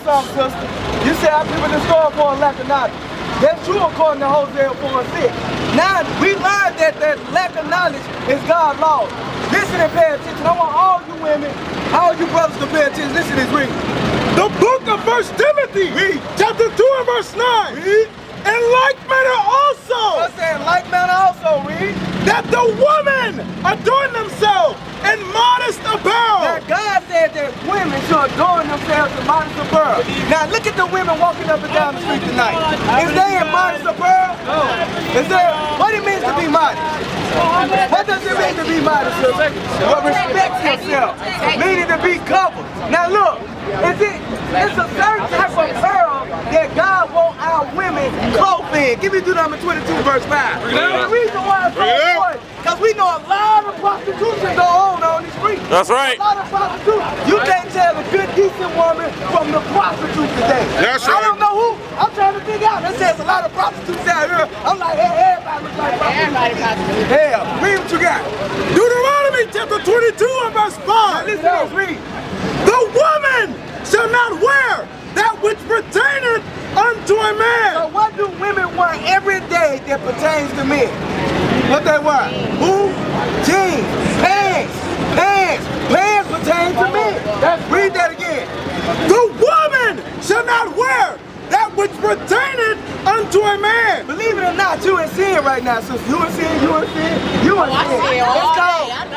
something, sister. You say our people destroyed for a lack of knowledge. That's true according to Hoshayah 4:6. Now, we learned that lack of knowledge is God's law. Listen and pay attention. I want all you women, all you brothers to pay attention. Listen to this, read. The book of 1 Timothy, chapter 2 and verse 9. Read. In like manner also. I said, like manner also, read. That the women adorn themselves in modest apparel. Now, God said that women should adorn themselves in modest apparel. Now, look at the women walking up and down the street tonight. Is they in modest apparel? No. Is there, what it means to be modest? What does it mean to be modest? Well, respect yourself, meaning to be covered. Now, look, it's a certain type of apparel that God wants our women clothed in. Give me Deuteronomy 22, verse 5. The reason why it's so important, because we know a lot of prostitution go on the street. That's right. A lot of prostitution. You can't tell a good, decent woman from the prostitute today. That's right. I don't know who. I'm trying to figure out. It says a lot of prostitutes out here. I'm like, hey, everybody looks like prostitutes. Hell, read what you got. Deuteronomy chapter 22 and verse 5. Listen to this, read. The woman shall not wear that which pertaineth unto a man. So what do women wear every day that pertains to men? What they wear? Who? Jeans, pants pertain to men. Read that again. The woman shall not wear that which pertaineth unto a man. Believe it or not, you in sin right now, sister. You in sin.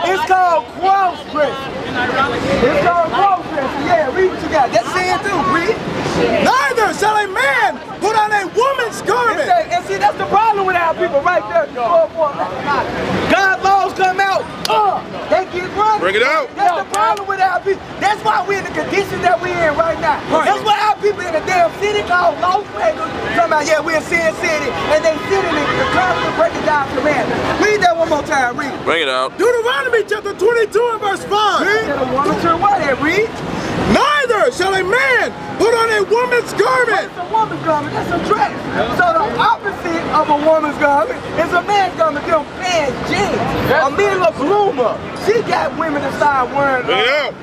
It's called cross-dressing. It's called cross-dressing. Yeah, read what you got. That's sin too. Read. Neither shall a man put on a woman's garment. And see, that's the problem with our people right there. God's laws come out, they get running. Bring it out. That's the problem with our people. That's why we're in the condition that we're in right now. That's why our people in a damn city called Los Vegas talking about, yeah, we're in Sin City, and they sitting in the constant breaking down commandments. Read that one more time, read. Bring it out. Deuteronomy chapter 22 and verse 5. Read. A woman should what that, read. Neither shall a man put on a woman's garment. What's a woman's garment? That's a dress. So the opposite of a woman's garment is a man's garment. Them pants, jeans. Amelia Bloomer, she got women to start wearing pants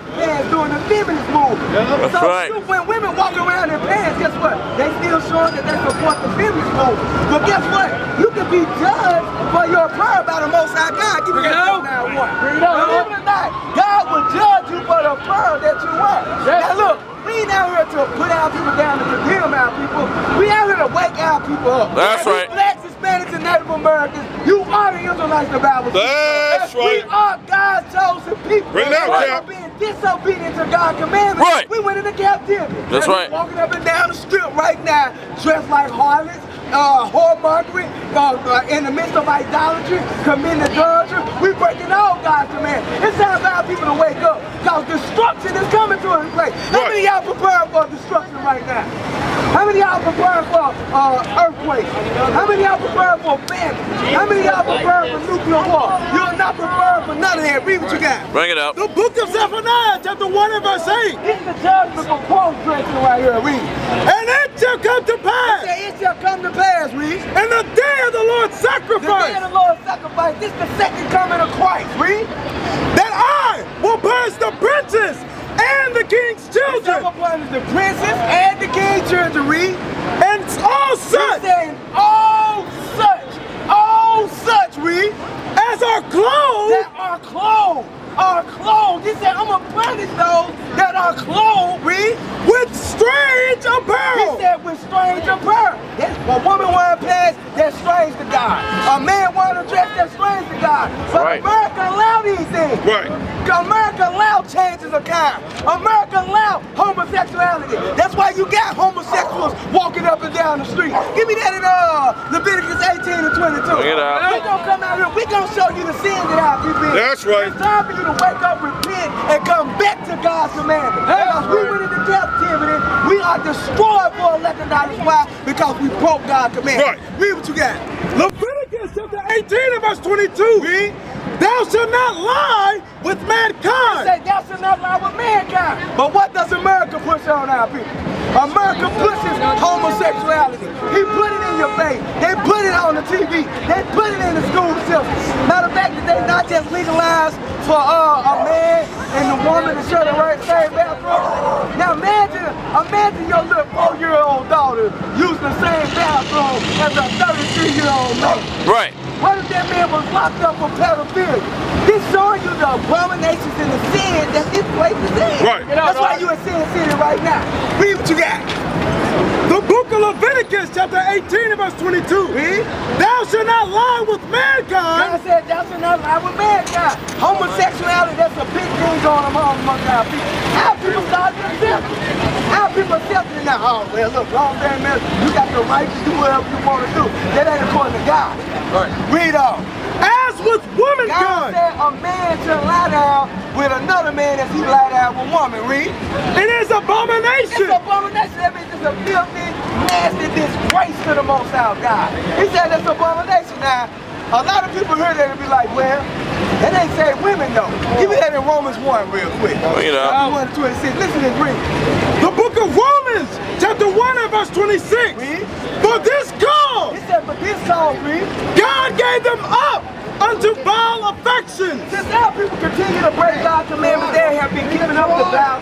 doing the feminist movement. That's so right. When women walk around in pants, guess what? They still showing that they support the feminist movement. But guess what? You can be judged for your prayer by the Most High God. Give me that now one. Believe it or not, God will judge you for the prayer that you wear. Now look, we ain't out here to put our people down and condemn our people. We out here to wake our people up. That's right. Blacks, Hispanics, and Native Americans, you are the Israelites, the Bible says. That's right. We are God's chosen people. Bring it out, Cap. Being disobedient to God's commandments, right. we went into captivity. That's right. Walking up and down the strip right now, dressed like harlots, whoremongering, in the midst of idolatry, committing adultery. We breaking all God's commands. It's time for our people to wake up, because destruction is coming to us. Like, how many of y'all preparing for destruction right now? How many of y'all preparing for earthquakes? How many of y'all preparing for famine? How many of y'all preparing for nuclear war? You're not preparing for none of that. Read what you got. Bring it out. The book of Zephaniah, chapter 1 and verse 8. It's the judgment for cross-dressing right here. Read. And it shall come to pass. It shall come to pass, read. And the day of the Lord's sacrifice. The day of the Lord's sacrifice. This is the second coming of Christ, read. That I will punish the princes and the king's children. The princes and the king's children, read. And all such. All such, read. As are clothed. That are clothed. He said, I'm going to punish those that are clothed, read. With strange apparel. He said, with strange apparel. A woman wearing pants, that's strange to God. A man wearing a dress, that's strange to God. But America allow these things. Right. America allow changes of kind. America allow homosexuality. That's why you got homosexuals walking up and down the street. Give me that in Leviticus 18 and 22. Bring it out. We're going to come out here. We're going to show you the sin that our people in. That's right. It's time for you to wake up, repent, and come back to God's commandments. Because we went into captivity. We are destroyed for a lack of knowledge. Why? Because we broke God's commandments. Right. Read what you got. Leviticus chapter 18 and verse 22. Read. Thou shalt not lie with mankind. Say thou shalt not lie with mankind. But what does America push on our people? America pushes homosexuality. He put it in your face. They put it on the TV. They put it in the school system. Matter of fact, that they not just legalized for a man and the woman to share the same bathroom. Now imagine your little 4-year-old daughter using the same bathroom as a 33-year-old man. Right. What if that man was locked up for pedophilia? He's showing you the abominations and the sin that this place is in. Right. That's why you in Sin City right now. Read what you got. The book of Leviticus, chapter 18 and verse 22. Read. Thou shalt not lie with mankind. God said thou shalt not lie with mankind. Homosexuality, that's a big thing going on among our people. How people start to accept it? How people accept it now? Oh, well, look, wrong thing, man. You got the right to do whatever you want to do. That ain't according to God. Right. Read on. As with God womankind. said a man should lie down with another man as he lie down with a woman. Read. It is abomination. It's abomination. That means it's a filthy, nasty disgrace to the Most High God. He said it's abomination. Now, a lot of people hear that and be like, well, that ain't say women though. Give me that in Romans 1 real quick. Bring it up. 1:26. Listen to this, read. The book of Romans, chapter 1 and verse 26. Read. For this cause, He said, but this cause, read. God gave them up unto vile affections. Since now people continue to break God's commandments, they have been keeping up the vile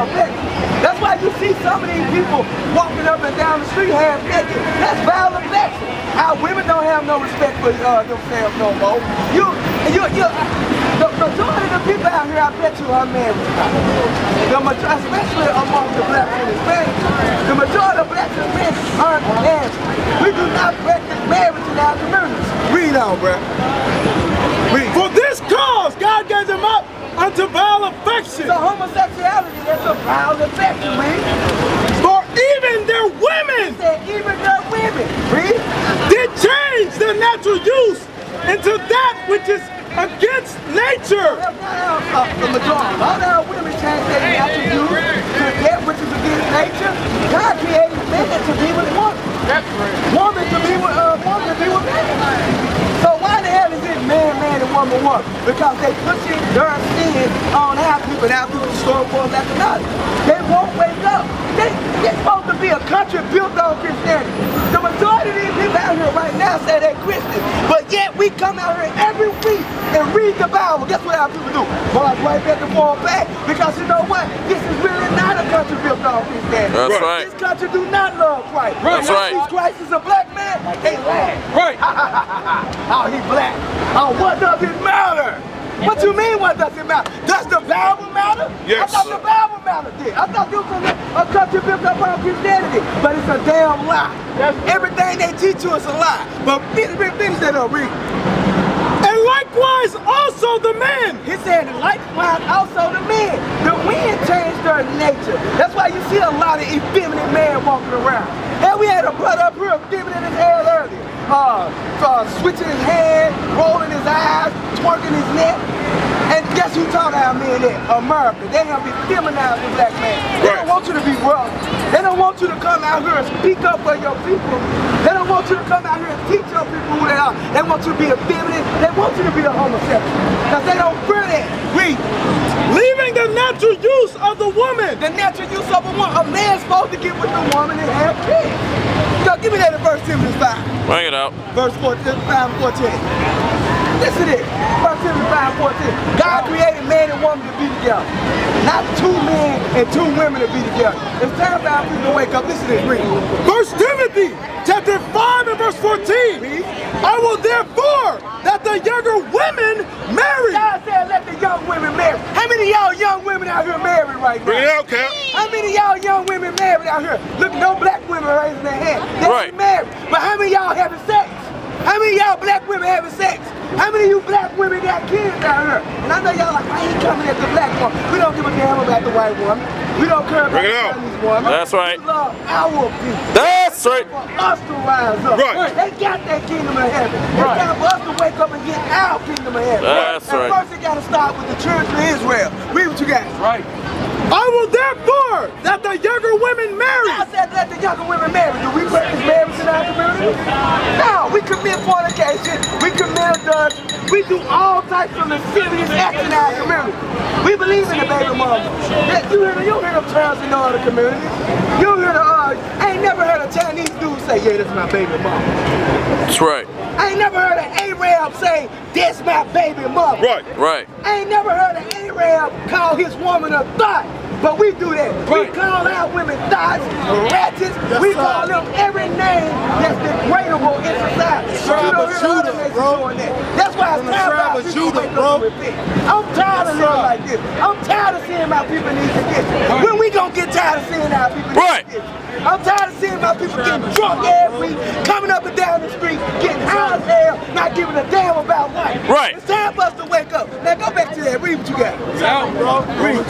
affections. That's why you see some of these people walking up and down the street half naked. That's vile affection. Our women don't have no respect for themselves no more. The majority of the people out here, I bet you, are married. Especially among the blacks and Hispanics. The majority of blacks and Hispanics aren't married. We do not practice marriage in our communities. Read on, bro. Read. For this cause, God gave them up unto vile affection. So homosexuality, that's a vile affection, read. For even their women Said even their women, read. did change their natural use into that which is against nature. The majority, all our women change their natural use to that which is against nature. God created man to be with woman. Woman to be with man. So why the hell is it man, and woman? Because they pushing their sin on our people. Our people store for us after nothing. They won't wake up. They're supposed to be a country built on Christianity. The majority of these people out here right now say they're Christians, but yet we come out here every week and read the Bible. Guess what our people do? March right back and fall back. Because you know what? This is really not a country built on Christianity. That's right. This country do not love Christ. That's right. Christ is a black man. They laugh. Right. Oh, he black. Oh, what does it matter? What you mean, what does it matter? Does the Bible matter? Yes. I thought the Bible mattered then. I thought this was a country built up on Christianity. But it's a damn lie. Everything they teach you is a lie. But finish that up, read. And likewise also the men. He said, likewise also the men. The wind changed their nature. That's why you see a lot of effeminate men walking around. And we had a brother up here effeminate his hair earlier. Switching his hand, rolling his eyes, twerking his neck. And guess who taught our men that? America. They have been feminized the black man. They don't want you to be rough. They don't want you to come out here and speak up for your people. They don't want you to come out here and teach your people who they are. They want you to be effeminate. They want you to be the homosexual. Because they don't fear that. Read. Leaving the natural use of the woman. The natural use of a woman. A man's supposed to get with the woman and have kids. Yo, give me that in verse 5. Bring it out. Verse 14. Listen to this. Verse 5:14. God created man and woman to be together. Not 2 men and 2 women to be together. It's time for our people to wake up. Listen to this. Read. 1 Timothy chapter 5 and verse 14. Read. I will therefore that the younger women marry. God said let the young women marry. How many of y'all young women out here married right now? Bring it out, Cap. How many of y'all young women married out here? Look, no black women raising their hand. They ain't married. But how many of y'all having sex? How many of y'all black women having sex? How many of you black women got kids out here? And I know y'all like, I ain't coming at the black woman. We don't give a damn about the white woman. We don't care about the Chinese woman. That's right. We love our people. That's right. For us to rise up. Right. They got that kingdom of heaven. It's time for us to wake up and get our kingdom of heaven. That's right. First, it got to start with the children of Israel. Read what you got. Right. I will therefore that the younger women marry. I said let the younger women marry. Do we practice marriage in our community? No, we commit fornication, we commit adultery, we do all types of lascivious acts in our community. We believe in the baby mama. You hear them terms in no other communities. You hear I ain't never heard a Chinese dude say, yeah, this is my baby mama. That's right. I ain't never heard an Arab say, "This my baby mother." Right. Right. I ain't never heard an Arab call his woman a thot. But we do that. Right. We call our women thots, ratchets. We call them every name that's degradable in society. Tribe of Judah, bro. That's why it's time Tribe for of people Judah, to wake bro. up and repent. I'm tired of living like this. I'm tired of seeing my people need forgiveness. When we gonna get tired of seeing our people need forgiveness? I'm tired of seeing my people getting drunk every week, coming up and down the street, getting high as hell, not giving a damn about life. Right. It's time for us to wake up. Now go back to that. Read what you got. Bro. Read.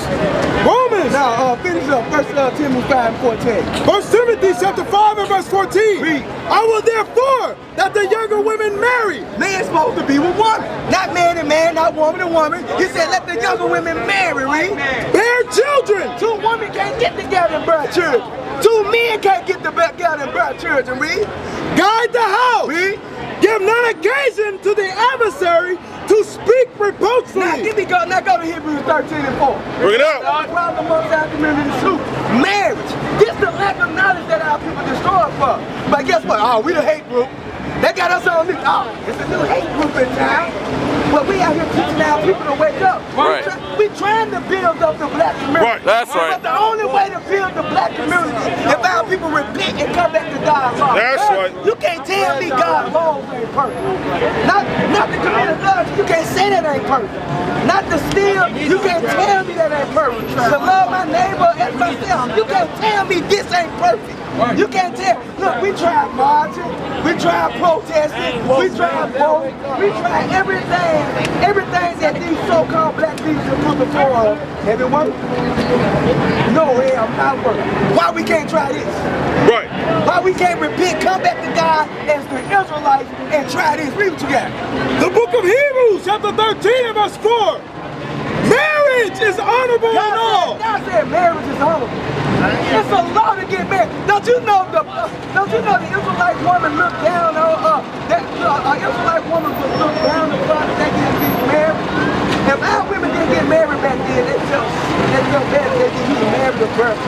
Romans. Now, finish up. 1 Timothy 5:14. 1 Timothy chapter 5 and verse 14. Read. I will therefore that the younger women marry. Man's supposed to be with woman. Not man and man, not woman and woman. He said let the younger women marry, read. Bear children. Two women can't get together and bear children. Two men can't get together and bear children, read. Guide the house. Read. Give none occasion to the adversary to speak reproachfully. Now go to Hebrews 13 and 4. Bring it out. The problem amongst our community is truth. Marriage. This the lack of knowledge that our people destroy for. But guess what? Oh, we the hate group. They got us on this. Oh, it's a new hate group in town. But we out here teaching our people to wake up. Right. We trying to build up the black community. Right. That's right. But the only way to build the black community is if our people repent and come back to God's law. That's right. You can't tell me God's laws ain't perfect. Not to commit adultery, you can't say that ain't perfect. Not to steal, you can't tell me that ain't perfect. To love my neighbor as myself, you can't tell me this ain't perfect. You can't tell. Look, we tried marching, we tried protesting, we tried voting, we tried everything that these so-called black people put before us. Have it worked? No, it have not worked. Why we can't try this? Right. Why we can't repent, come back to God as the Israelites and try this? Read what you got. The book of Hebrews chapter 13 and verse 4. Marriage is honorable in all. God said marriage is honorable. It's a law to get married. Don't you know the Israelite woman looked down on Israelite woman would look down upon they didn't get married? If our women didn't get married back then, they felt bad they didn't get married or birth.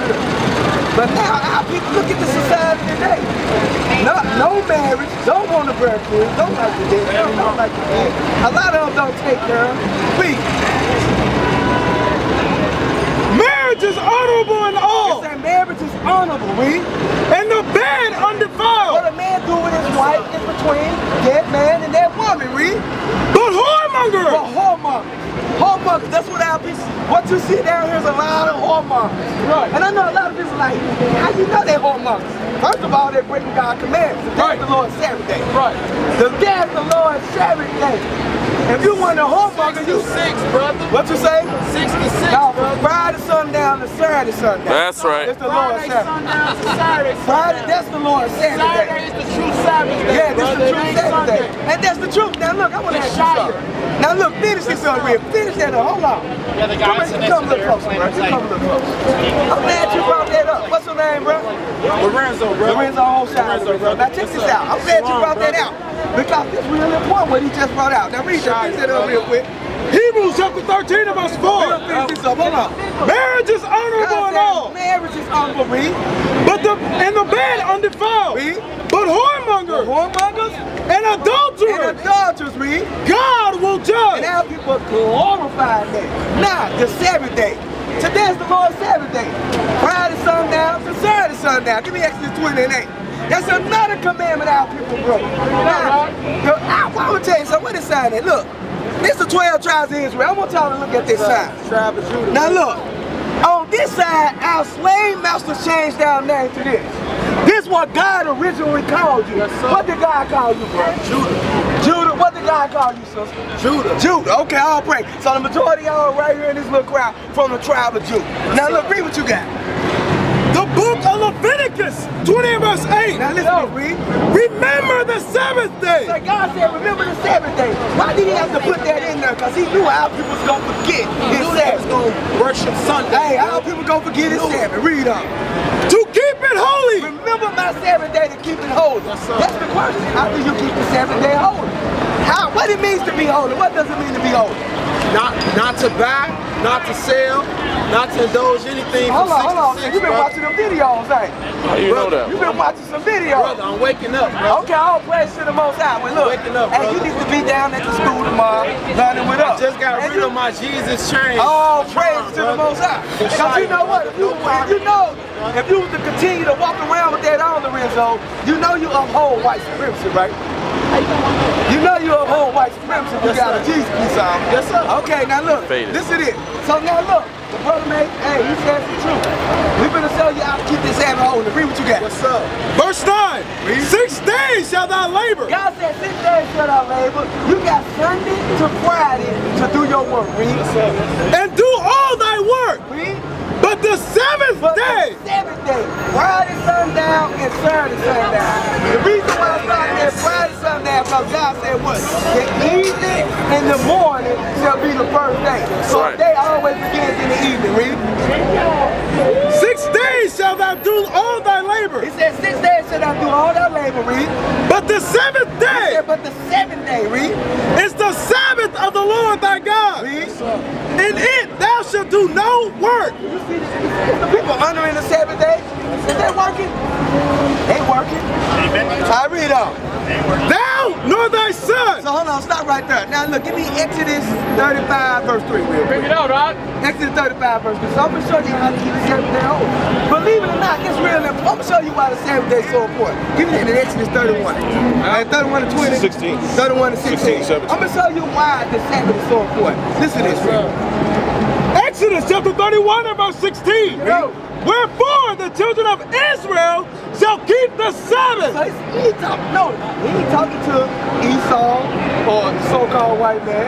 But now our people look at the society today. No marriage, don't want to birth kids, don't like the dead, don't like the dead. A lot of them don't take care of them. Marriage is honorable in all. Say marriage is honorable, read. And the bed undefiled. What a man do with his wife is between that man and that woman, read. But whoremonger. But whoremongers, that's what our people, what you see down here is a lot of whoremongers. Right. And I know a lot of people like, how you know they're whoremongers? First of all, they're breaking God's commandments. That's the Lord's Sabbath day. Right. That's the Lord's Sabbath day. If you want a whoremonger, you 6, brother. What you say? 66, No, brother. from Friday sundown to Saturday sundown. That's right. It's the Lord's Friday Sabbath. sundown to Saturday Friday, sundown. that's the Lord's Sabbath day. Saturday is the true Sabbath day, Yeah, that's brother. the It true ain't Sabbath day. Sunday. And that's the truth. Now look, I want to ask you Hoshayah. something. Now look, finish this up real. Finish that up. Hold on. Yeah, the guys in Come a little closer, bro. Come a little closer. I'm glad you brought that up. What's your name, bro? Lorenzo, bro. Lorenzo Hoshayah, bro. Now check this out. I'm glad you brought that out. Because it's really important what he just brought out. Now read that. Finish that up real quick. Hebrews chapter 13 and verse 4. Finish this up. Hold on. Marriage is honorable in all. Marriage is honorable, read. But the bed undefiled. Read. But whoremongers Whoremongers and adulterers, and adulterers, read. God will And judge. our people glorify that. Now, the Sabbath day. Today's the Lord's Sabbath day. Friday sundown to Saturday sundown. Give me Exodus 20 and 8. That's another commandment our people broke. Now, I'm going to tell you something. What is sign that? Look, this is the 12 tribes of Israel. I want y'all to look at this sign. Tribe of Judah. Now look, on this side, our slave masters changed our name to this. This is what God originally called you. Yes, sir. What did God call you, bro? Judah. Judah. What did God call you, sister? Judah. Judah. Okay, all praise. So the majority of y'all right here in this little crowd from the tribe of Judah. Now look, read what you got. The book of Leviticus 20 and verse 8. Now listen to me, read. Remember the Sabbath day. Like God said, remember the Sabbath day. Why did he have to put that in there? Because he knew our people was going to forget his Sabbath. Going to worship Sunday. Hey, our people going to forget his Sabbath. Read on. To keep it holy. Remember my Sabbath day to keep it holy. That's the question. How do you keep the Sabbath day holy? What it means to be holy? What does it mean to be holy? not to buy, not to sell, not to indulge anything Hold from on. 6 to 6, You've been brother. watching them videos, ain't you? How you know that? You've been watching some videos. Brother, I'm waking up, bro. Okay, all praise to the Most High. Well, look, Waking up, hey, brother. you need to be down at the school tomorrow, learning with us. Just got And rid of my Jesus chain. all praise to the Most High. Because you know what? If you was to continue to walk around with that on, Lorenzo, you know you uphold white supremacy, right? You know you uphold white supremacy. You got a Jesus piece on. Yes, sir. Okay, now look. Faded. This is it. So now look. The brother made, hey, he says the truth. We're going to show you how to keep this habit holding. Read what you got. What's up? Verse 9. 6 days shall thou labor. God said 6 days shall thou labor. You got Sunday to Friday to do your work. Read. And do all thy work. Read. But the seventh day. The 7th day. Friday sundown and Saturday sundown. The reason why I started at Friday sundown because God said what? The evening and the morning shall be the first day. So Right. the day always begins in the evening. Read. 6 days shall thou do all thy labor. He said 6 days shall thou do all that labor. Read. But the seventh He day said, but the 7th day. Read. is the Sabbath of the Lord thy God. Read. In it thou shalt do no work. You see this? Is the people honoring the 7th day? Is they working? They working. I read on. Thou nor thy son. So hold on, stop right there. Now look, give me Exodus 35 verse 3 real quick. Bring it out, Doc. Exodus 35 verse 3. So I'm going to show you how to keep the 7th day holy. Believe it or not, it's real important. I'm going to show you why the 7th day is so important. Give me that in Exodus 31. 31 to 20. 16. 31 to 16. 16, 17. I'm going to show you why the Sabbath is so important. Listen to this. Exodus chapter 31 and verse 16. Go. Wherefore the children of Israel shall keep the Sabbath. So he ain't talking to Esau or the so-called white man.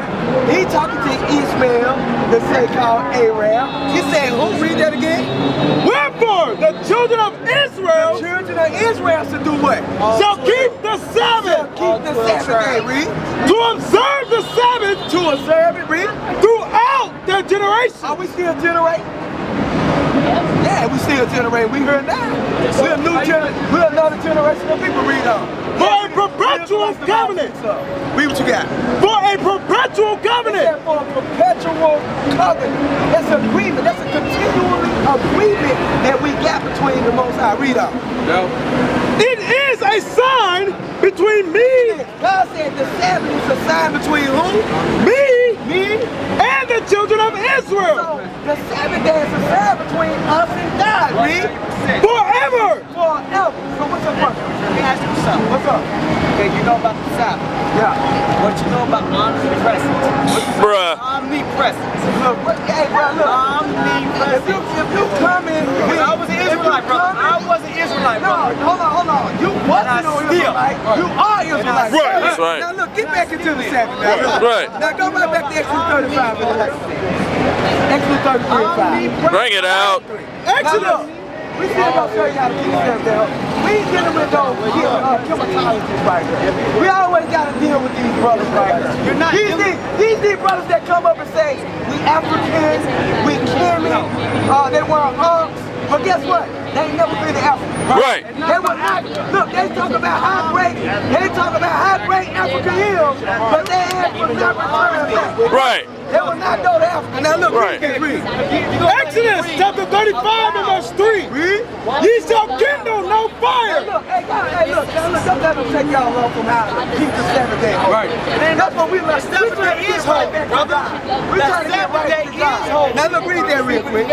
He talking to Ishmael, the so-called Arab. He said, who? Read that again. Wherefore the children of Israel The children of Israel should do what? shall keep the Shall Sabbath. keep the Sabbath day. Read. To observe the Sabbath To observe it. Read. throughout their generation. Are we still generating? Yeah, we still generating. We heard that. We're a new generation. We're another generation of people. Read on. For a perpetual covenant. Read what you got. For a perpetual covenant. For a perpetual covenant. That's an agreement. That's a continual agreement that we got between the Most High. Read on. It is a sign between me, God said the Sabbath is a sign between who? me, and the children of Israel. So the Sabbath day is a sign between us and God. Read. Forever. Forever. So what's up, brother? Let me ask you something. What's up? Okay, you know about the Sabbath. Yeah. What you know about omnipresence? Bruh. Omnipresence. Look, hey, bro, look. Omnipresence. If you come in, I was an Israelite, brother. I was an Israelite, No, brother. hold on. You wasn't no Israelite. You are Israelite. Right, that's right. Now look, get back into the Sabbath now. Right. Now go right back to Exodus 35. Exodus 35. Bring it out. Now look, we still gonna show you how to keep the Sabbath down. We ain't dealing with those chemicologists right here. We always gotta deal with these brothers right here. You're not These brothers that come up and say, we Africans, we Kemet, they wear arms. But guess what? They ain't never been to Africa. Right. They were look, they talk about how great Africa is, but they ain't from Africa. Right. They will not go to Africa. Now look, Right. read. Exodus chapter 35 and verse 3. Read. Ye shall kindle no Hey, fire. look, don't let them take y'all off from how to keep the Sabbath day. Right. That's what we learn. The Sabbath day is holy, brother. We trying to get Sabbath day right to God. is holy. Now look, read that real quick.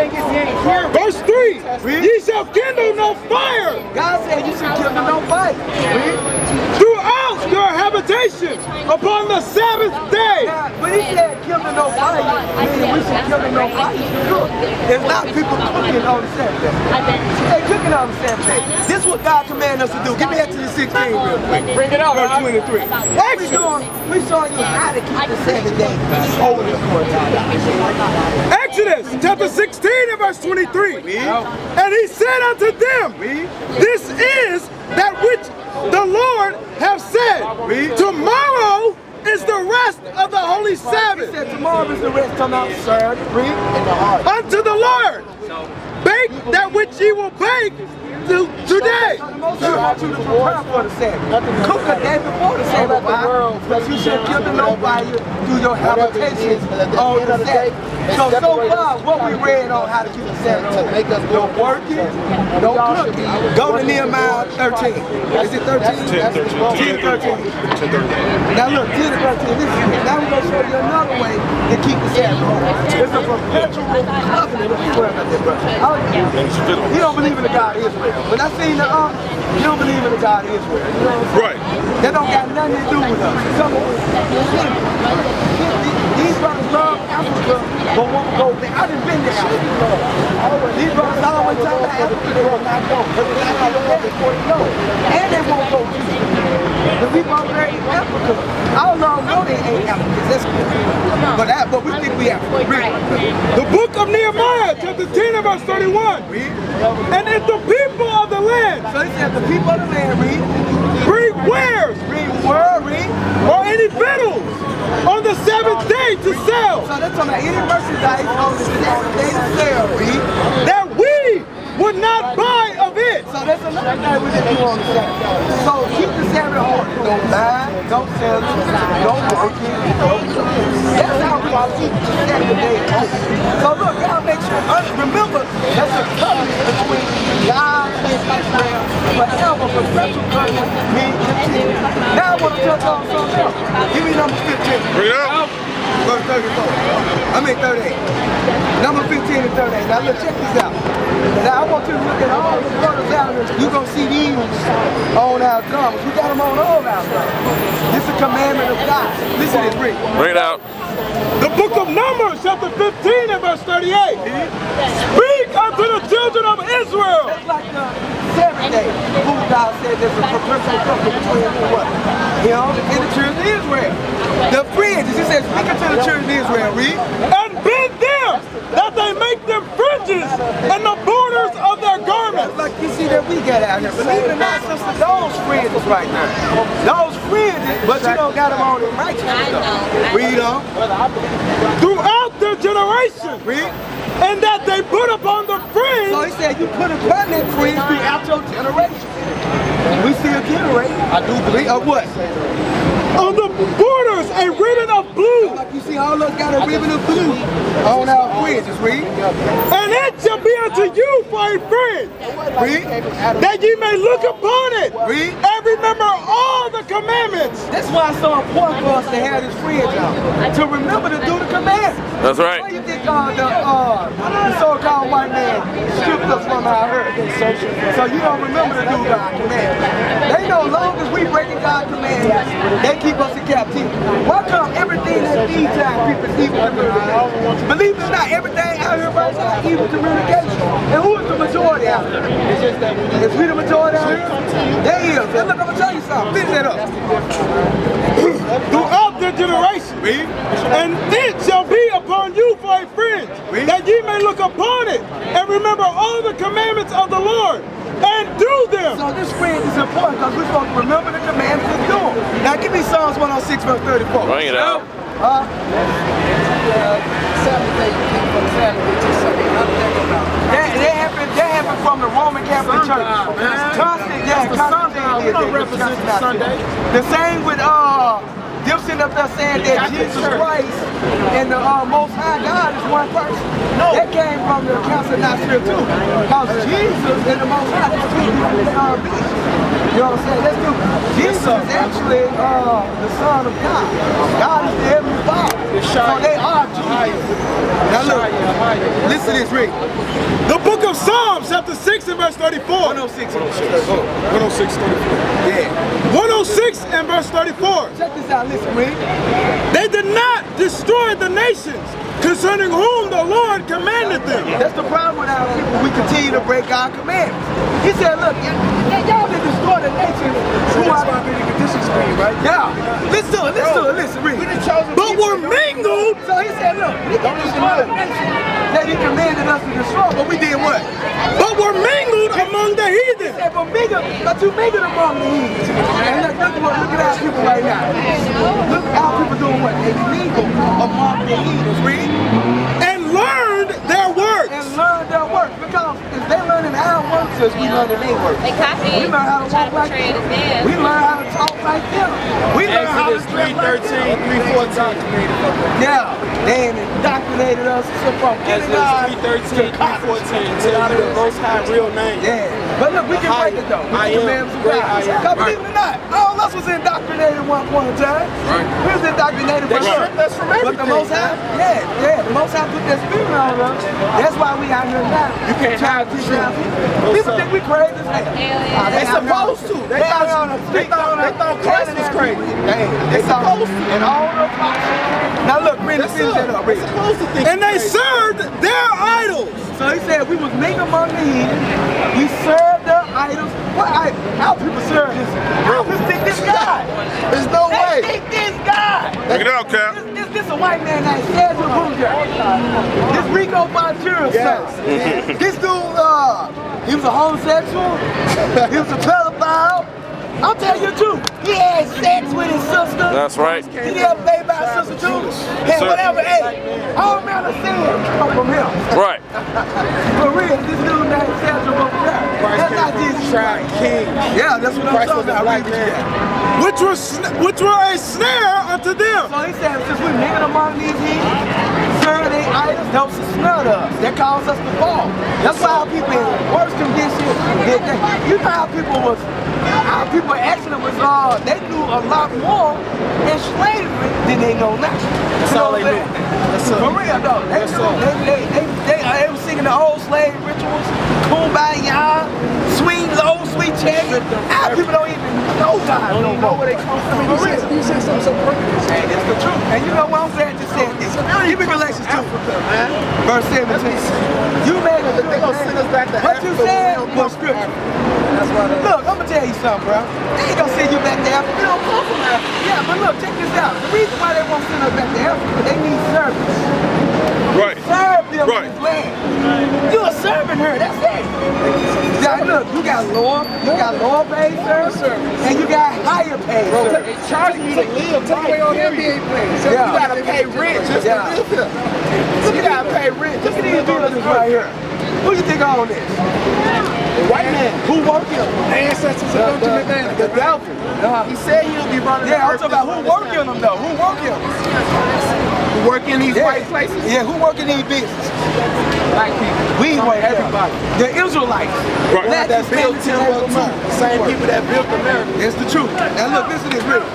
Verse 3. Ye shall kindle no fire God said you should kill them, don't fight. Read. throughout your habitation upon the Sabbath day. Now, when he said kill them, no fire, meaning we should kill them, no fire, you should cook. There's not people cooking on the Sabbath day. They cooking on the Sabbath day. This is what God commanded us to do. Give me Exodus 16 real quick. Bring it out, Verse Doc. 23. We showing you how to keep the Sabbath day holy for God. Exodus chapter 16 and verse 23. And he said unto them, this is that which the Lord have said. Tomorrow is the rest of the holy He Sabbath said tomorrow is the rest come out, sir. Read. unto the Lord. Bake that which ye will bake, to today. So the Most High wants you to prepare for the Sabbath. Cook a day before the Sabbath, but you should kill the nobody through your habitation on the Sabbath. So far, what we read on how to keep the Sabbath, no working, no cooking. Go to Nehemiah 13. Is it 13? 10:13. Now look, 10 to 13. This is it. Now we're going to show you another way to keep the Sabbath. It's a perpetual covenant. Don't you worry about that, brother. He don't believe in the God of Israel. When I seen the you don't believe in the God of Israel. You know what I'm saying? Right. That don't got nothing to do with us. These brothers love Africa, but won't go there. I done been to Africa. These brothers always talk about Africa, they will not go. Because it's not like that before you know. And they won't go to the people over there in Africa. I don't know they ain't Africans. That's good. But we think we African. The book of Nehemiah, chapter 10 and verse 31. And if the people of the land, so he said the people of the land, bring wares, or any victuals on the seventh day to sell. So they're talking about any merchandise on the seventh day to sell, that we would not buy of it. So that's another thing we didn't do on the Sabbath. So keep the Sabbath holy. Don't buy, don't sell, don't work it, don't cook. That's how we keep the Sabbath day holy. So look, y'all make sure, remember, that's a covenant between God and Israel forever, perpetual covenant, me and you. Now I want to touch on something else. Give me number 15. Bring it up. Verse 34. I mean 38. Number 15 and 38. Now look, check this out. Now I want you to look at all the brothers out here. You're going to see these on our garments. We got them on all our garments. This is a commandment of God. Listen to this, Rick. Bring it out. The book of Numbers, chapter 15 and verse 38. Speak unto the children of Israel. That's like the seventh day. Who God said there's a perpetual covenant between what? Him and the children of Israel. The fringes, he says, speak unto the children of Israel, read. And bid them that they make them fringes and the borders of their garments. Like you see that we got out here. Believe it or not, sister, those fringes right now. Those fringes, but you don't got them on in righteousness. Read on. Throughout their generation. Read. And that they put upon the fringe. So he said you put upon that fringe throughout your generation. We still generate. I do believe. Of what? On the borders a ribbon of blue. Like you see all those got a ribbon of blue on our fringes, read. And it shall be unto you for a fringe. Read. That ye may look upon it. Read. And remember all the commandments. That's why it's so important for us to have this fringe on. To remember to do the commandments. That's right. Why you think the so-called white man stripped us from our earth? So you don't remember to do God's commandments. They know long as we breaking God's commandments, they keep us in captivity. Why come everything that these time people is evil communication? Believe it or not, everything out here right now is evil communication. And who is the majority out here? Is we the majority out here? They is. And look, I'm going to tell you something. Finish that up. Throughout their generation. And it shall be upon you for a fringe, that ye may look upon it and remember all the commandments of the Lord and do them. So this fringe is important because we're supposed to remember the commandments and do them. Now give me Psalms 106 verse 34. Bring it out. That happened from the Roman Catholic Church. Constantine did that. The same with them sitting up there saying that Jesus Christ and the Most High God is one person. That came from the Council of Nicaea too. Because Jesus and the Most High is two different beings. You know what I'm saying? Let's do. Jesus is actually the Son of God. God is the Heavenly Father. So they are Jesus. Now look, listen to this, Rick. The book of Psalms, chapter 6 and verse 34. 106. 106, 34. Yeah. 106 and verse 34. Check this out, listen, Rick. They did not destroy the nations concerning whom the Lord commanded them. That's the problem with our people. We continue to break our commandments. He said, look, y'all didn't destroy the nations. Who are the conditions for you, right? Yeah. Listen to it, listen, Rick. But were mingled. So he said, look, we don't destroy the nations that he commanded us to destroy, but we did what? But were mingled among the heathen. He said, but you mingled among the heathen. And look at our people right now. Look at our people doing what? They mingle among the heathens, read. And learned their works. And learned their work. Because if they learning our works since we learned the language. They copy We learn how to walk like them. We learn how to talk like them. We learn how to Exodus dress like 3:13, them. 3:14. Yeah, they indoctrinated us from Exodus 3:13, 3:14. Tell you the Most High real name. Yeah, but look, we can break it though. I With the am commandments of great, God. I am. Because believe it or not, all of us was indoctrinated at one point in time. Right. We was indoctrinated They for stripped us from But the everything. Most High, the Most High put that spirit on us. That's why we out here now. You can't hide the truth. People think we crazy as hell. They supposed to. They thought Christ was crazy. They supposed to. And all the apostles. Now look, read the finish that up. They supposed to think. And they served their idols. So he said we was made among the heathen. We served their idols. What idols? How people serve this? How people think this God? There's no They way. think this God. Bring it out, Cap. This a white man named Cesar Booger. This Rico Bonjura's son. This dude, he was a homosexual. He was a pedophile. I'll tell you the truth. He had sex with his sister. That's right. He had a baby by his sister too. And Sir. whatever, hey, all manner of sin come from him. Right. For real, this dude named Cesar Booger. That's not Jesus Tried Christ. king. Yeah, that's what I'm Christ talking was a about. black Read what you man. got. Which were a snare unto them. So he said, since we're niggas among these heathen, serve they idols helps us snare us. That causes us to fall. That's why our people in worse condition. You know how people actually was, they knew a lot more in slavery than they know now. That's all they knew. For real though. They were singing the old slave rituals, kumbaya, sweet low, sweet check. Our people don't even know God no more. Where they come from. For real. You said something so perfect. Hey, it's the truth. And you know what I'm saying? Just saying this. Keep it Galatians 2, verse 17. You made a They gonna send us back to what you Africa said when we don't was come from scripture. That's why they. Look, I'm gonna tell you something, bro. They ain't gonna send you back to Africa. You don't come from Africa. Yeah, but look, check this out. The reason why they won't send us back to Africa, they need service. Right. Serve them Right. in this land. You are serving her, that's it. Now look, you got lower paid service, and you got higher paid service. They charging you to live. Take away all the NBA players. So Yeah. you gotta pay rent just to live here. You gotta pay rent just Look to at these live on buildings this right earth. here. Who you think own this? White man. Who work here? Ancestors of Benjamin Banner. The devil. He said he'll be running the Yeah, I'm earth. talking about who working them though. Who working them? Who work in these white places? Yeah, who working these businesses? Black people. We Some work everybody. The Israelites. Right. Black That built Timbuktu. The same people that built America. It's the truth. Now look, listen to this real.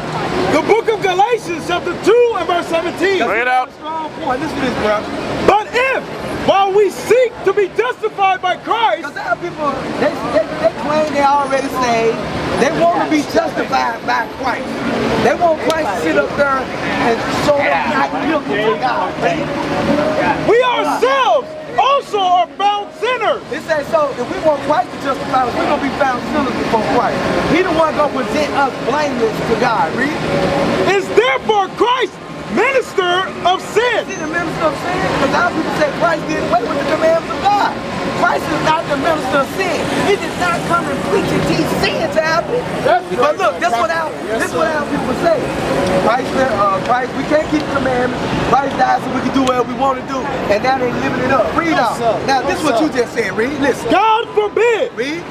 The book of Galatians chapter 2 and verse 17. Bring it out. Strong point. Listen to this, bro. But if, while we seek to be justified by Christ, Because our people, they claim they already saved. They want to be justified by Christ. They want Christ to sit up there and show them not guilty to God. we ourselves also are found sinners. It says so, if we want Christ to justify us, we're going to be found sinners before Christ. He the one going to present us blameless to God. Read. Is therefore Christ minister of sin. See the minister of sin? Because our people say Christ did away with the commandments of God. Christ is not the minister of sin. He did not come and preach and teach sin to our people. But look, this is what our people say. Christ, we can't keep the commandments. Christ died so we can do whatever we want to do. And now they're living it up. Read out. Now this is what you just said. Read. Listen. God forbid. Read.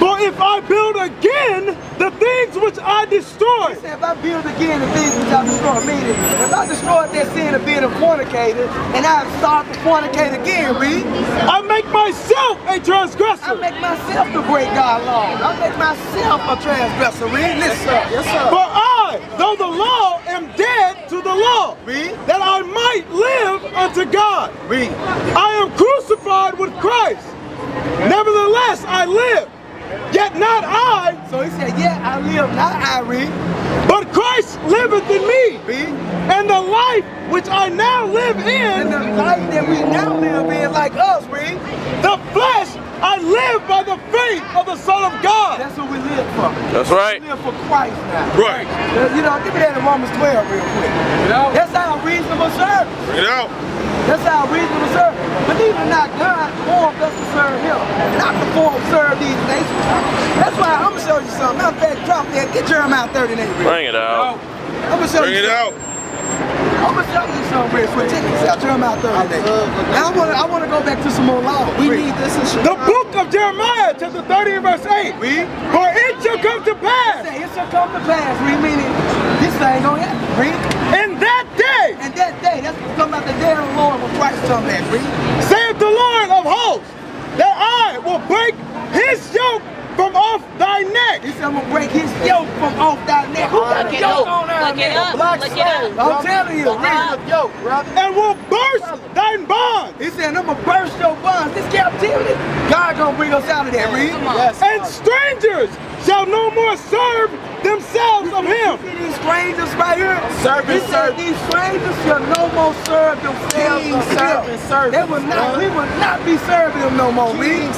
For if I build again the things which I destroyed, If I build again the things which I destroyed, meaning if I destroyed that sin of being a fornicator and I start to fornicate again, read. I make myself a transgressor. I make myself to break God's law. I make myself a transgressor. Read. Listen. Yes, sir. For I, though the law, am dead to the law, Read. that I might live unto God. Read. I am crucified with Christ. Nevertheless, I live. Yet not I, So he said, yeah, I live, not I read. but Christ liveth in me. Read. And the life which I now live And in, the life that we now live in like us, read. the flesh, I live by the faith of the Son of God. That's what we live for. That's right. We live for Christ now. Right. You know, give me that in Romans 12 real quick. That's our reasonable service. Bring it out. That's our reasonable service. Believe it or not, God formed us to serve Him, not to serve these nations. That's why I'm gonna show you something. Matter of fact, drop that. Get Jeremiah 30 and 8. Bring it out. I'm gonna show Bring you it something. out. I'm gonna show you something real quick. Check this out. Jeremiah 30. Now I wanna go back to some more law. We need this in The book of Jeremiah, chapter 30 and verse 8. Read. For it shall come to pass Say it shall come to pass. Read, meaning this thing gonna happen. Read. in that day, And that day, that's talking about the day of the Lord when Christ comes back. Read. saith the Lord of hosts, that I will break his yoke from off thy neck. He said I'm gonna break his yoke from off thy neck. Who got a yoke on our Look it neck? up. black Look it slave. up. I'm telling you. Read. Yoke, brother. And will burst thine bonds, He said I'm gonna burst your bonds. This captivity, God gonna bring us out of that. Read. Yes. and strangers shall no more serve themselves of him. See these strangers right here? Servant, He said these strangers shall no more serve themselves King, of servant, him. servant, They will not, son. we will not be serving them no more. Read.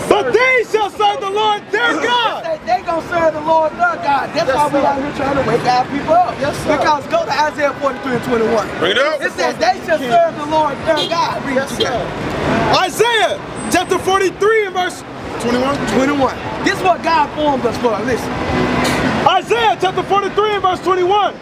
But they shall serve the Lord their God. They gonna serve the Lord their God. That's Yes, why we sir. out here trying to wake our people up. Yes, sir. Because go to Isaiah 43 and 21. Bring it up. It says they shall serve the Lord their God. Read Yes, it sir. Isaiah chapter 43 and verse 21. 21. This is what God formed us for. Listen. Isaiah chapter 43 and verse 21.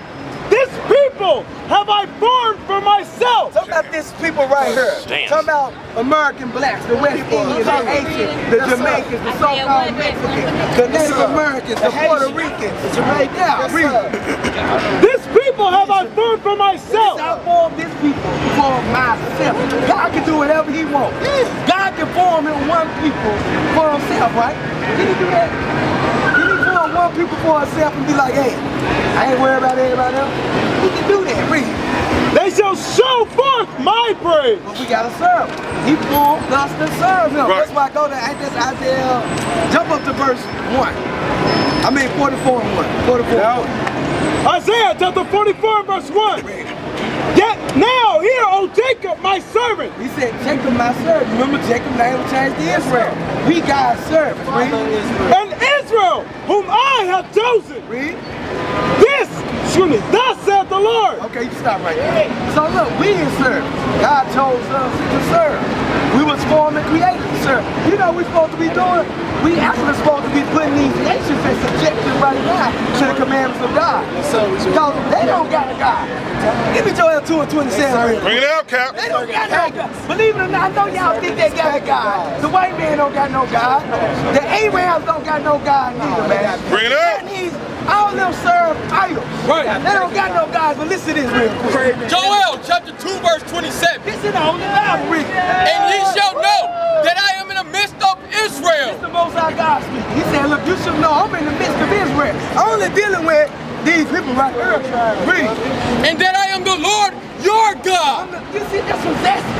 This people have I formed for myself. Talk about this people right here. Damn. Talk about American blacks, the West Indians, the Haitians, the Jamaicans, the so-called Mexicans, the Native Americans, the Puerto Ricans, the Jamaicans. Yeah, read. This people have I formed for myself. I formed this people for myself. God can do whatever he wants. God can form in one people for himself, right? Can he do that? Can he form one people for himself and be like, hey, I ain't worried about everybody else? He can do that, read. They shall show forth my praise. But we gotta serve him. He formed us to serve him. Right. That's why I go to Isaiah, jump up to verse 1. I mean 44 and 1. 44 and 1. Isaiah chapter 44 and verse 1. Yet now hear, O Jacob, my servant. He said, Jacob my servant. Remember Jacob's name was changed to Israel. We God's servants. Read. And Israel, whom I have chosen. Read. Thus saith the Lord. Okay, you stop right there. So look, we is servants. God chose us to serve. We was formed and created to serve. You know what we're supposed to be doing? We actually supposed to be putting these nations in subjection right now to the commandments of God. Because they don't got a God. Give me Joel 2 and 27. Bring it out, Cap. They don't got no God. Believe it or not, I know y'all think they got a God. The white man don't got no God. The Arabs don't got no God neither, man. Bring it up. All of them serve idols. Right. They don't got no gods, but listen to this real quick. Joel chapter 2 verse 27. This is the Holy Bible, read. And ye shall know that I am in the midst of Israel. It's the Most High God speaking. He said, look, you should know I'm in the midst of Israel. I'm only dealing with these people right here. Read. And that I am the Lord your God. You see, that's possessive.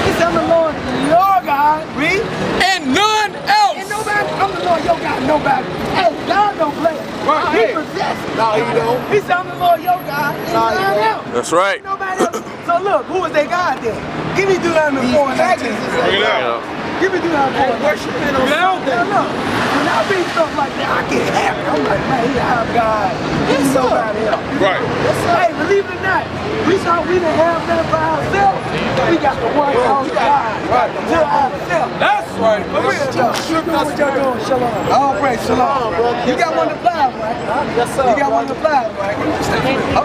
He said, I'm the Lord your God. Read. And none else. And nobody, I'm the Lord your God, nobody. Hey, God don't play. Right. He possessed. No, he don't. He said, I'm the Lord your God. And No, he none don't. else. That's right. Nobody else. So look, who is their God then? Give me Deuteronomy 4 and 19. Bring it out. Give me Deuteronomy 4 and 19. Worshiping on Sunday. Now look, when I read stuff like that, I get happy. I'm like, man, he our God. He's nobody else. Right. Hey, believe it or not, we thought we didn't have that by ourselves. We got the one called God to ourselves. That's right. For real though. What y'all doing? Shalom. All praise, shalom. You got one to fly, right? Yes, sir. You got one to fly, right?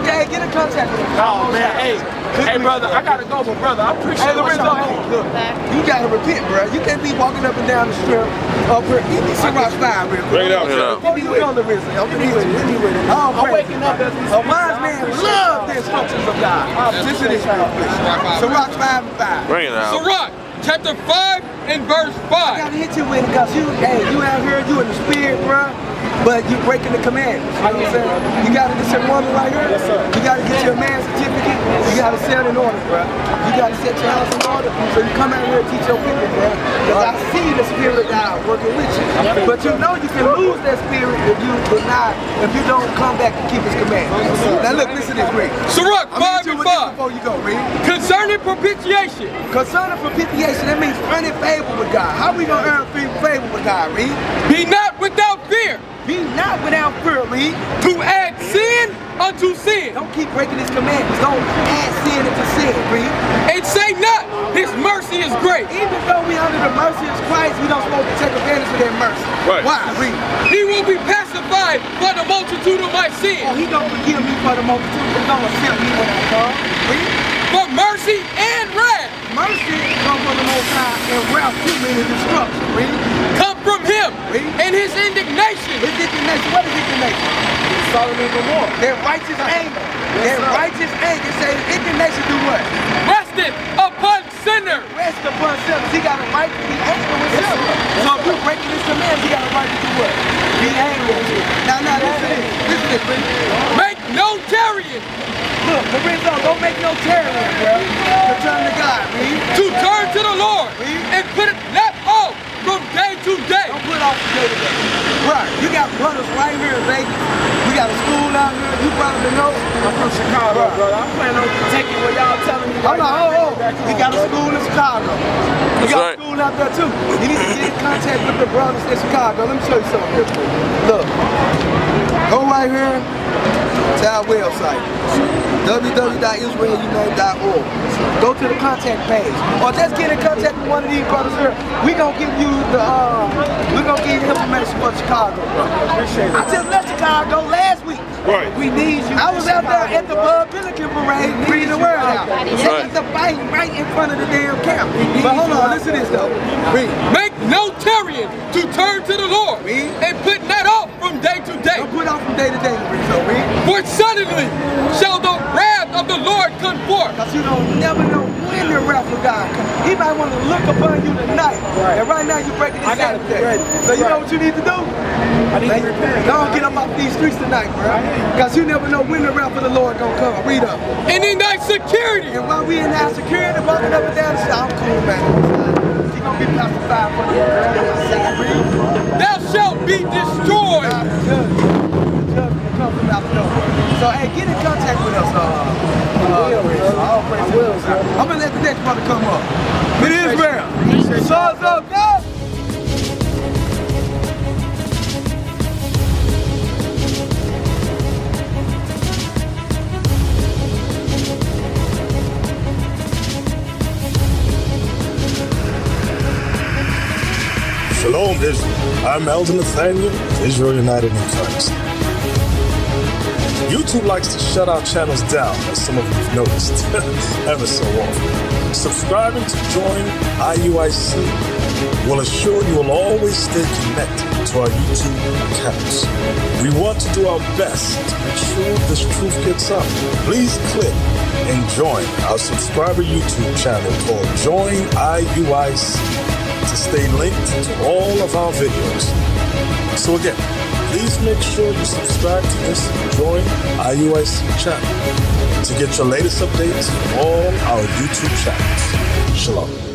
Okay, get in contact with him. Oh, man. Hey, brother, I gotta go, but brother, I appreciate what y'all doing. Look, you gotta repent, bro. You can't be walking up and down the strip up here. Give me some rock 5 real quick. Bring it out, Cap. Give me the other reason. I'm waking up as we a wise man loves the instructions of God. Listen to this real quick. So rock 5 and 5. Bring it out. Sirach chapter 5 and verse I 5. gotta hit you with it because you out here, you in the spirit, bro. But you breaking the commandments. You know what I'm saying? You gotta get your woman right here. You gotta get your man certificate. You gotta set it in order, bro. You gotta set your house in order. So you come out here and teach your people, bro. Because I see the spirit of God working with you. But you know you can lose that spirit if you don't come back and keep his commandments. Now look, listen to this, Rick. Sirach I'm gonna 5 hit you and with this 5. before you go, Rick. Concerning propitiation. Concerning propitiation, that means earning favor with God. How we gonna earn favor with God, Reed? Be not without fear. Be not without fear, Reed. To add sin unto sin. Don't keep breaking his commandments. Don't add sin into sin, Reed. And say not, his mercy is great. Even though we under the mercy of Christ, we don't supposed to take advantage of that mercy. Right. Why, Reed? He will be pacified sanctified for the multitude of my Oh, sins. he gonna forgive me for the multitude. He gonna accept me when I come. Read. For mercy and wrath Mercy come from the Most High and wrath to me in destruction. Read. come from him, Read. and his indignation His indignation. What is indignation? Solomon and Gomorrah. Their righteous anger. Their righteous anger says indignation do what? rested upon sinners. Rest upon sinners. He got a right to be angry with sinners. So if you're breaking his commands, he got a right to do what? Be angry with you. Now, listen to this. Listen to this, Brent. Make no tarrying Look, Lorenzo, don't make no tarrying, bro. To turn to God, read. to turn to the Lord and put it not off from day to day. Don't put off the day to day. Right. You got brothers right here in Vegas. We got a school out here. You probably know. I'm from Chicago, brother. I'm planning on taking what y'all telling me. I'm like, we got a school in Chicago. We got right. a school out there too. You need to get in contact with the brothers in Chicago. Let me show you something real quick. Look. Go right here to our website. www.israelunite.org. Go to the contact page. Or just get in contact with one of these brothers here. We're gonna give you the information for Chicago, bro. Appreciate it. I just left Chicago last week. Right. We need you. I was out there at the Bud Billiken Parade reading the word out. right. The fight right in front of the damn camp. But hold on, listen to this though. Read. Make no tarrying to turn to the Lord Read. and put not off from day to day. Don't put off from day to day, read. So read. For suddenly shall the wrath of the Lord come forth. Because you don't never know when the wrath of God comes. He might want to look upon you tonight. Right. And right now you're breaking his I gotta Sabbath be day. ready. So you know Right. what you need to do? I need to repent. Don't get up off these streets tonight, bro. Because you never know when the wrath of the Lord gonna come. Read up. And in thy security And while we in our security, walking up and down the street, I'm cool, man. He gonna get pacified for the Lord. thou shalt be destroyed. So hey, get in contact with us. I'm gonna let the next brother come up. It is Israel. Sons of God. Shalom, Israel. I'm Elder Nathaniel, Israel United in Christ. YouTube likes to shut our channels down, as some of you have noticed, ever so often. Subscribing to join IUIC will assure you will always stay connected to our YouTube accounts. We want to do our best to make sure this truth gets out. Please click and join our subscriber YouTube channel called Join IUIC to stay linked to all of our videos. So again, please make sure you subscribe to this Join IUIC channel to get your latest updates from all our YouTube channels. Shalom.